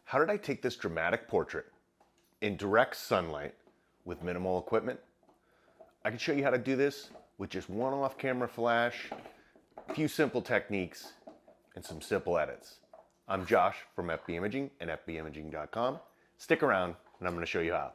How did I take this dramatic portrait in direct sunlight with minimal equipment? I can show you how to do this with just one off-camera flash, a few simple techniques, and some simple edits. I'm Josh from FB Imaging and fbimaging.com. Stick around and I'm going to show you how.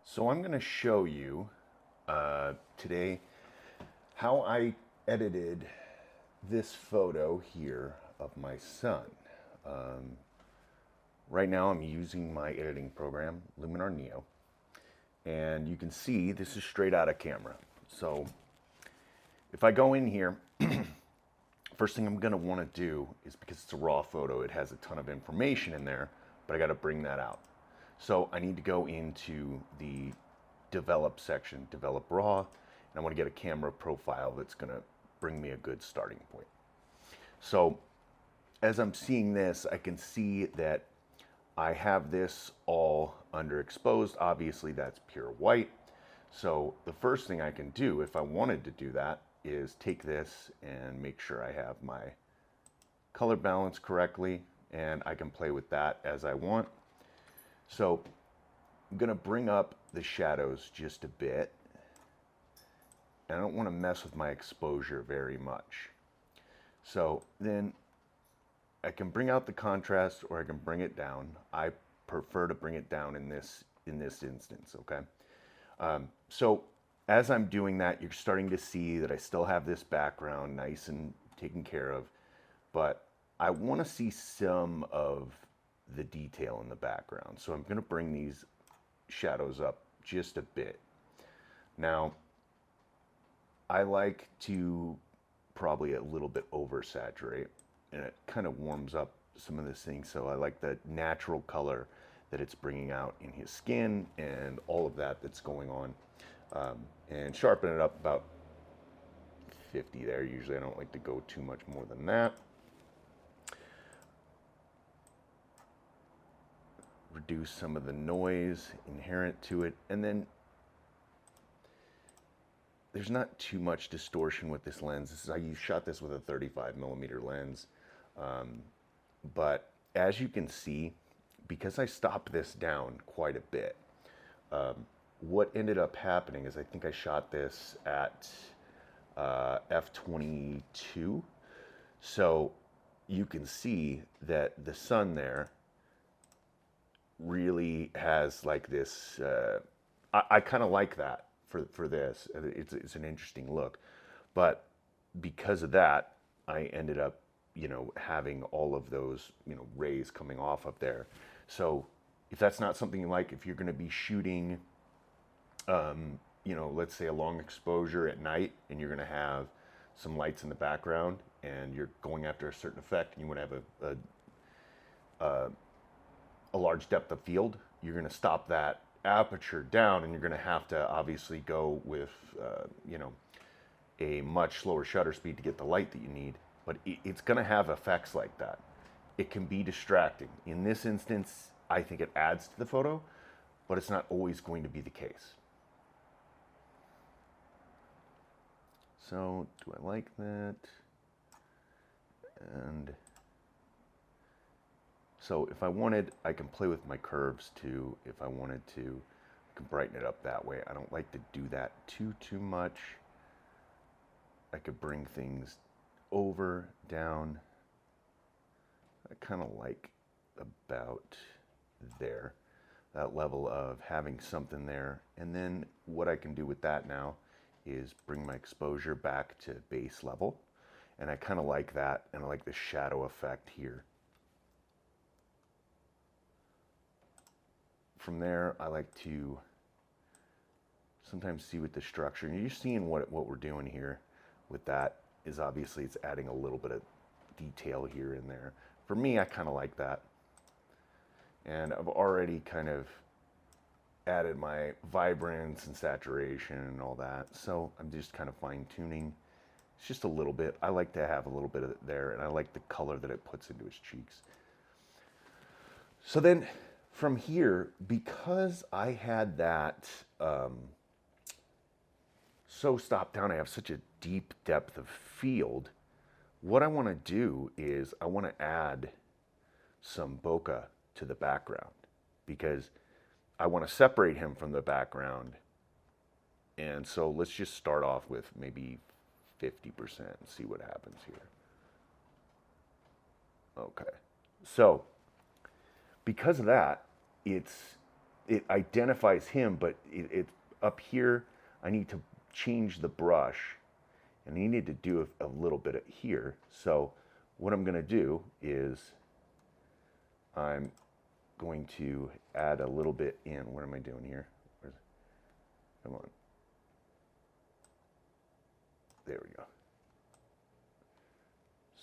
So I'm going to show you today how I edited this photo here of my son. Right now I'm using my editing program, Luminar Neo, and you can see this is straight out of camera. So if I go in here, first thing I'm going to want to do is, because it's a raw photo, it has a ton of information in there, but I got to bring that out. So I need to go into the develop section, develop raw, and I want to get a camera profile that's going to bring me a good starting point. So as I'm seeing this, I can see that I have this all underexposed. Obviously that's pure white. So the first thing I can do, if I wanted to do that, is take this and make sure I have my color balance correctly, and I can play with that as I want. So I'm going to bring up the shadows just a bit. And I don't want to mess with my exposure very much. So then I can bring out the contrast or I can bring it down. I prefer to bring it down in this instance, okay? So as I'm doing that, you're starting to see that I still have this background nice and taken care of, but I want to see some of the detail in the background. So I'm going to bring these shadows up just a bit. Now, I like to probably a little bit oversaturate, and it kind of warms up some of this thing. So I like the natural color that it's bringing out in his skin and all of that that's going on, and sharpen it up about 50 there. Usually I don't like to go too much more than that. Reduce some of the noise inherent to it, and then there's not too much distortion with this lens. I shot this with a 35mm lens, but as you can see, because I stopped this down quite a bit, what ended up happening is I think I shot this at f/22, so you can see that the sun there really has like this, I kind of like that for this. It's an interesting look, but because of that, I ended up, having all of those, rays coming off of there. So if that's not something you like, if you're going to be shooting, let's say a long exposure at night and you're going to have some lights in the background and you're going after a certain effect and you want to have a large depth of field, you're going to stop that aperture down, and you're going to have to obviously go with a much slower shutter speed to get the light that you need. But it's going to have effects like that. It can be distracting. In this instance, I think it adds to the photo, but it's not always going to be the case. So do I like that? And so if I wanted, I can play with my curves too. If I wanted to, I can brighten it up that way. I don't like to do that too much. I could bring things over, down. I kind of like about there, that level of having something there. And then what I can do with that now is bring my exposure back to base level. And I kind of like that, and I like the shadow effect here. From there, I like to sometimes see with the structure. And you're seeing what we're doing here with that is obviously it's adding a little bit of detail here and there. For me, I kind of like that. And I've already kind of added my vibrance and saturation and all that. So I'm just kind of fine tuning. It's just a little bit. I like to have a little bit of it there, and I like the color that it puts into his cheeks. So then from here, because I had that so stopped down, I have such a deep depth of field. What I want to do is I want to add some bokeh to the background because I want to separate him from the background. And so let's just start off with maybe 50% and see what happens here. Okay. So because of that, it identifies him, but it up here, I need to change the brush, and I need to do a little bit of here. So what I'm going to do is I'm going to add a little bit in. What am I doing here? Come on. There we go.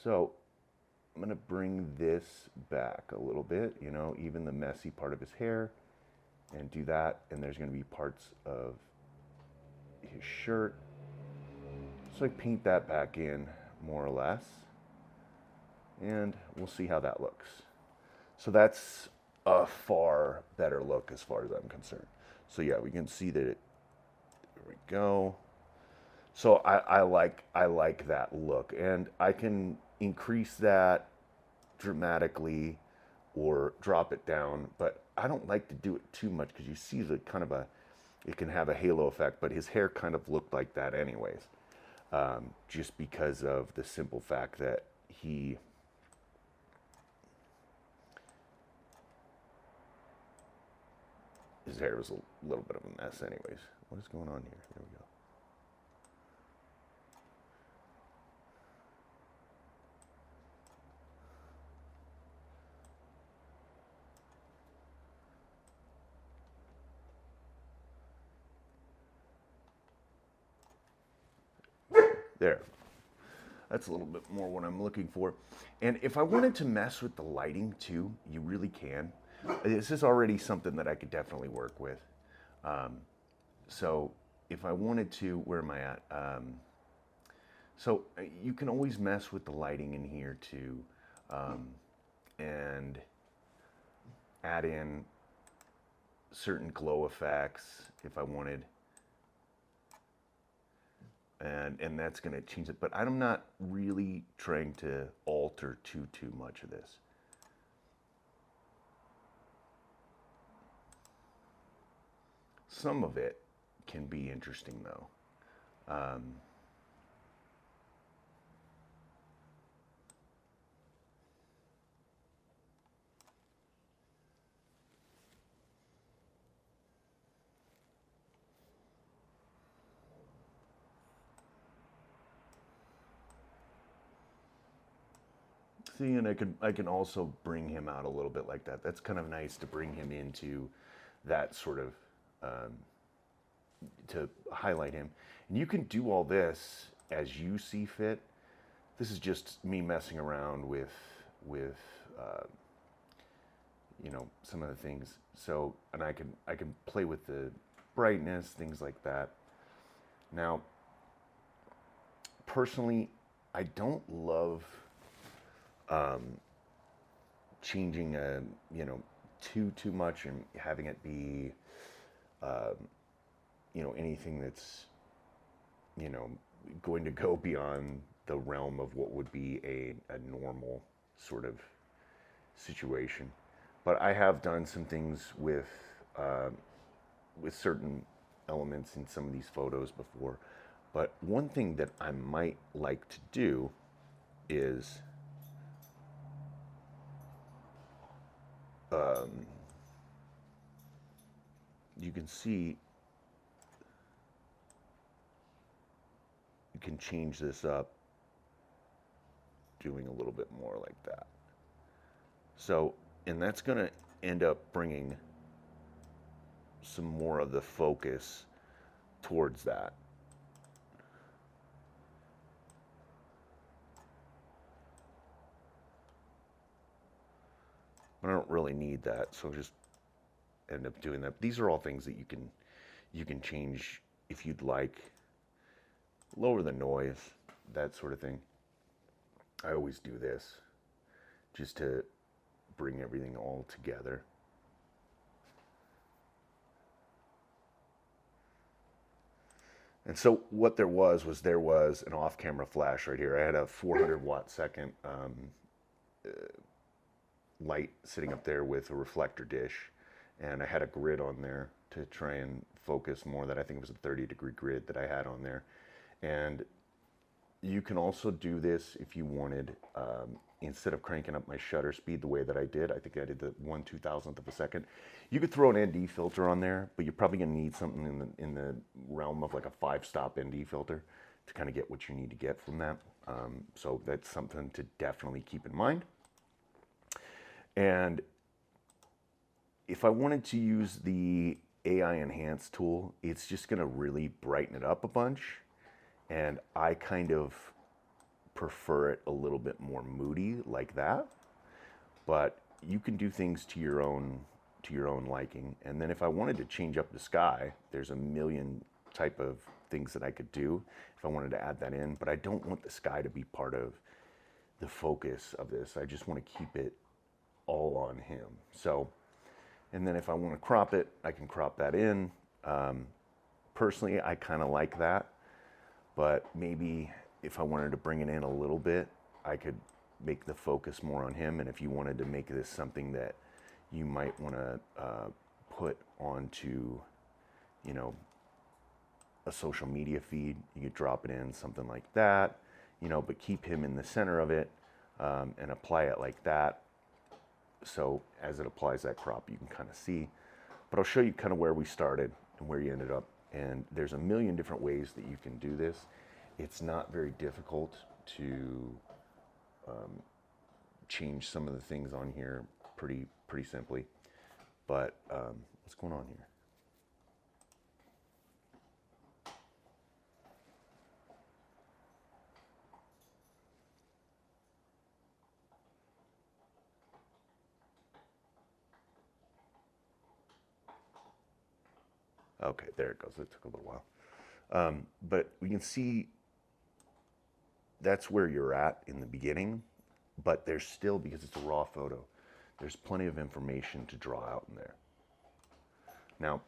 So I'm going to bring this back a little bit, you know, even the messy part of his hair, and do that. And there's going to be parts of his shirt. So I paint that back in more or less. And we'll see how that looks. So that's a far better look as far as I'm concerned. So yeah, we can see that there we go. So I like that look, and I can increase that dramatically or drop it down, but I don't like to do it too much because you see the kind of it can have a halo effect, but his hair kind of looked like that anyways, just because of the simple fact that his hair was a little bit of a mess anyways. What is going on here? There we go. There. That's a little bit more what I'm looking for. And if I wanted to mess with the lighting too, you really can. This is already something that I could definitely work with. So if I wanted to, where am I at? So you can always mess with the lighting in here too, and add in certain glow effects if I wanted. And that's going to change it. But I'm not really trying to alter too much of this. Some of it can be interesting though. See, and I can also bring him out a little bit like that. That's kind of nice to bring him into that sort of to highlight him. And you can do all this as you see fit. This is just me messing around with you know, some of the things. So, and I can play with the brightness, things like that. Now, personally, I don't love changing you know, too much and having it be you know, anything that's, you know, going to go beyond the realm of what would be a normal sort of situation. But I have done some things with certain elements in some of these photos before. But one thing that I might like to do is you can see you can change this up doing a little bit more like that. So, and that's going to end up bringing some more of the focus towards that. I don't really need that, so just end up doing that. These are all things that you can change if you'd like. Lower the noise, that sort of thing. I always do this just to bring everything all together. And so what there was an off-camera flash right here. I had a 400 watt second light sitting up there with a reflector dish, and I had a grid on there to try and focus more. That I think it was a 30-degree grid that I had on there. And you can also do this if you wanted, instead of cranking up my shutter speed the way that I did. I think I did the 1/2000th of a second. You could throw an ND filter on there, but you're probably gonna need something in the realm of like a 5-stop ND filter to kind of get what you need to get from that. So that's something to definitely keep in mind. And if I wanted to use the AI Enhance tool, it's just gonna really brighten it up a bunch. And I kind of prefer it a little bit more moody like that. But you can do things to your own liking. And then if I wanted to change up the sky, there's a million type of things that I could do if I wanted to add that in. But I don't want the sky to be part of the focus of this. I just want to keep it all on him. So, and then if I want to crop it, I can crop that in. Personally, I kind of like that. But maybe if I wanted to bring it in a little bit, I could make the focus more on him. And if you wanted to make this something that you might want to put onto, you know, a social media feed, you could drop it in, something like that, you know, but keep him in the center of it, and apply it like that. So as it applies that crop, you can kind of see. But I'll show you kind of where we started and where you ended up. And there's a million different ways that you can do this. It's not very difficult to change some of the things on here pretty simply. But what's going on here? Okay, there it goes. It took a little while. But we can see that's where you're at in the beginning, but there's still, because it's a raw photo, there's plenty of information to draw out in there. Now,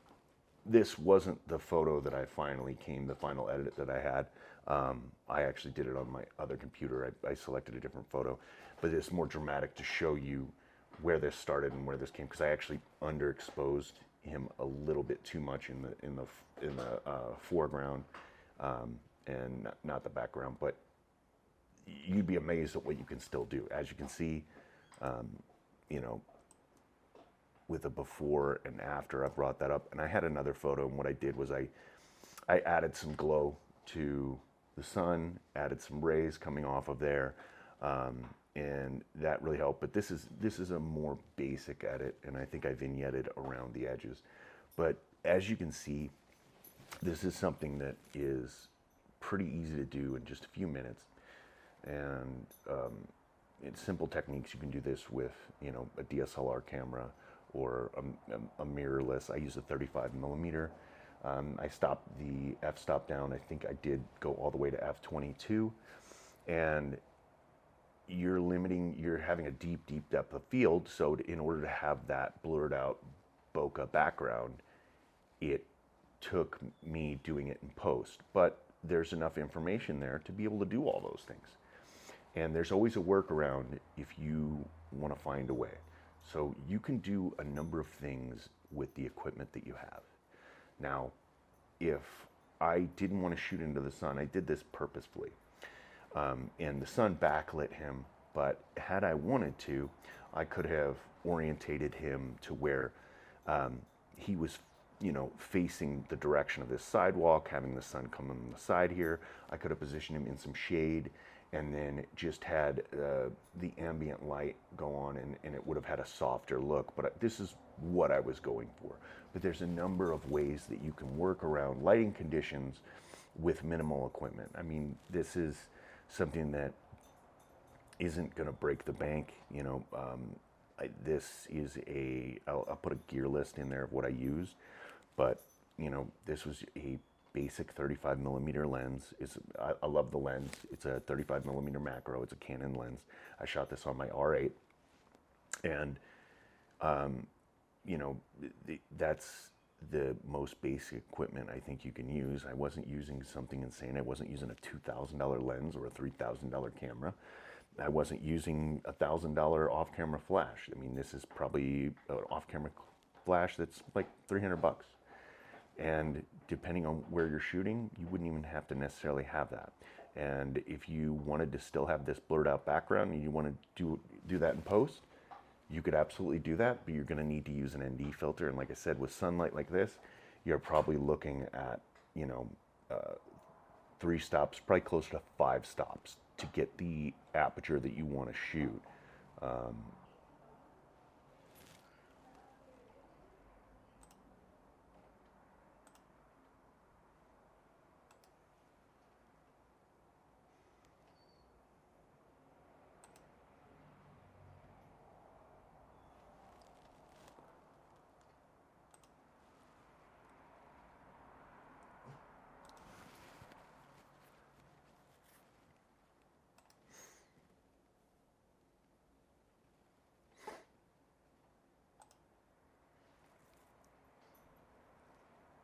this wasn't the photo that I finally the final edit that I had. I actually did it on my other computer. I selected a different photo, but it's more dramatic to show you where this started and where this came, because I actually underexposed him a little bit too much in the foreground, and not the background. But you'd be amazed at what you can still do. As you can see, you know, with a before and after, I brought that up. And I had another photo, and what I did was I added some glow to the sun, added some rays coming off of there, and that really helped. But this is a more basic edit, and I think I vignetted around the edges. But as you can see, this is something that is pretty easy to do in just a few minutes. And it's simple techniques. You can do this with, you know, a DSLR camera or a mirrorless. I use a 35 millimeter. I stopped the f-stop down. I think I did go all the way to f22, and you're having a deep depth of field. So in order to have that blurred out bokeh background, it took me doing it in post. But there's enough information there to be able to do all those things. And there's always a workaround if you want to find a way. So you can do a number of things with the equipment that you have. Now, if I didn't want to shoot into the sun, I did this purposefully. And the sun backlit him, but had I wanted to, I could have orientated him to where he was, you know, facing the direction of this sidewalk, having the sun come on the side here. I could have positioned him in some shade, and then just had the ambient light go on, and it would have had a softer look. But this is what I was going for. But there's a number of ways that you can work around lighting conditions with minimal equipment. I mean, this is something that isn't going to break the bank. You know, this is I'll put a gear list in there of what I used, but you know, this was a basic 35 millimeter lens. I love the lens. It's a 35 millimeter macro. It's a Canon lens. I shot this on my R8, And you know, that's the most basic equipment I think you can use. I wasn't using something insane. I wasn't using a $2,000 lens or a $3,000 camera. I wasn't using a $1,000 off-camera flash. I mean, this is probably an off-camera flash that's like 300 bucks. And depending on where you're shooting, you wouldn't even have to necessarily have that. And if you wanted to still have this blurred out background and you want to do that in post, you could absolutely do that, but you're going to need to use an ND filter. And like I said, with sunlight like this, you're probably looking at, you know, 3 stops, probably closer to 5 stops to get the aperture that you want to shoot.